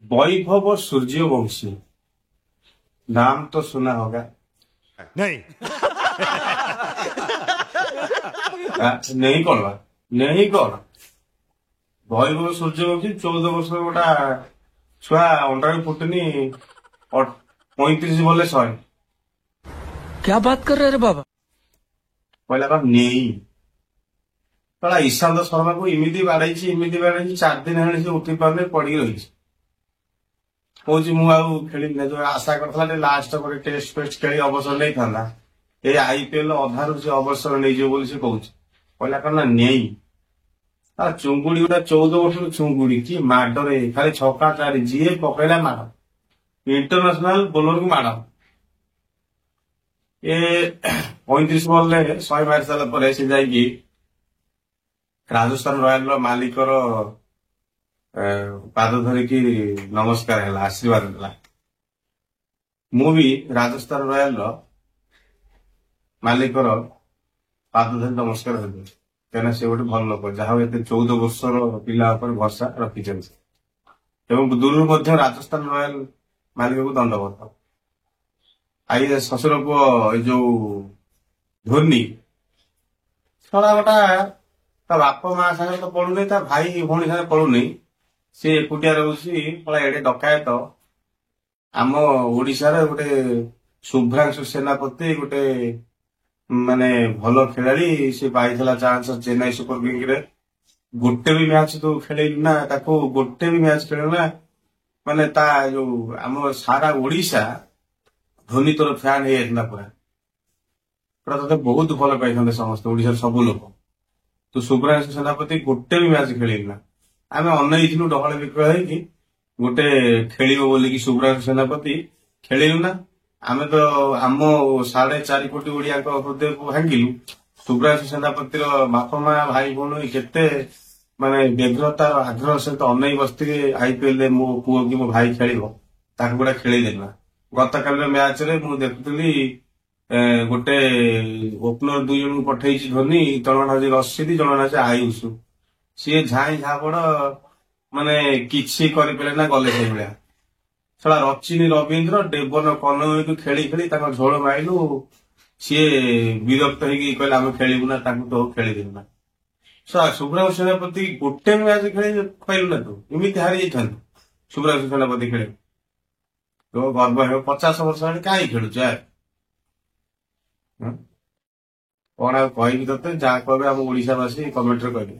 वैभव सूर्यवंशी, नाम तो सुना होगा। नहीं। नहीं कौन बा? नहीं कौन वैभव सूर्यवंशी 14 वर्ष गोटा छुआ अंडा फुटनी 35 बोले 100। क्या बात कर रहे रे बाबा? पहला बार नहीं कला ईशांत शर्मा को इमिदी बाड़ाई 4 दिन है उठी पारे पड़ी रही कौन मुझे खेल जो आशा करता लास्ट टेस्ट फेस्ट खेली अवसर नहीं था ये आईपीएल अधार से अवसर नहीं कौन कहला कौन नहीं चुंगुड़ी गोटा 14 वर्ष चुंगुड़ी कि माडरे खाली छक्का 4 जी पकड़ा माड़ इंटरनेशनल बोलर को माड़ ये 35 बॉल 100 मारी सारा से जाकि राजस्थान रॉयल मालिकर पाद धरिकी नमस्कार है आशीर्वाद देला मु भी राजस्थान रॉयल मालिकर पाद धरी नमस्कार देवी कहना से गोटे भल लोक जहाँ 14 वर्षर पिला भरसा रखी दूर राजस्थान रॉयल मालिक को दंडबद्ध आई शशुर पुओ जो धोनी छड़ा गोटा ता बाप माँ सागर तो पड़ुनी ता भाई भौणी सागर पड़ुनी सी एकुटिया रोसी एडे डकायत आम ओडिशार गोटे शुभ्रांशु सेनापति गोटे माने भल खेलाड़ी सी पाई चांस चेन्नई सुपर किंग रे गोटे भी मैच तो खेलु ना ताको गोटे भी मैच खेल ना माने ता जो आम सारा ओडिशा धोनी तोर फैन है पूरा ते बहुत भल पाई समस्त ओडिशा सब लोग तो शुभ्रांशु सेनापति गोटे भी मैच खेलना आम अनईलु डहल विकल गोटे खेल बोलिकी शुभ्रांशु सेनापति खेलु ना आम तो आम 4.5 कोटी ओडिया हृदय को भांगिलु शुभ्रांशु सेनापतिर बाप माँ भाई भौणी केते माने व्यग्रता आग्रह सहित अनई बस्ती आईपीएल मो पुओ कि मो भाई खेल गोटे खेलदेला गत काल मैच रे मु देखुली गोटे ओपनर 2 जन पठे धोनी जन आज रशीद जन आज आयुष सी झाई झापड़ माने किसी करे ना गले से भाया छड़ा रचिनी रवीन्द्र डेवन कनई को खेली खेली झोल माइलु सी विरक्त होगा आम खेलू ना तो खेलीदेलु ना शुभ्रांशु सेनापति गोटे मैच खेल पाइलु ना तू इमिति हारी जाता शुभ्रांशु सेनापति खेल तो गर्व हो 50 वर्ष कहीं खेलुच यार कौन कहबी ते जहाँ कहे आम ओडिशावासी कमेंट कहे।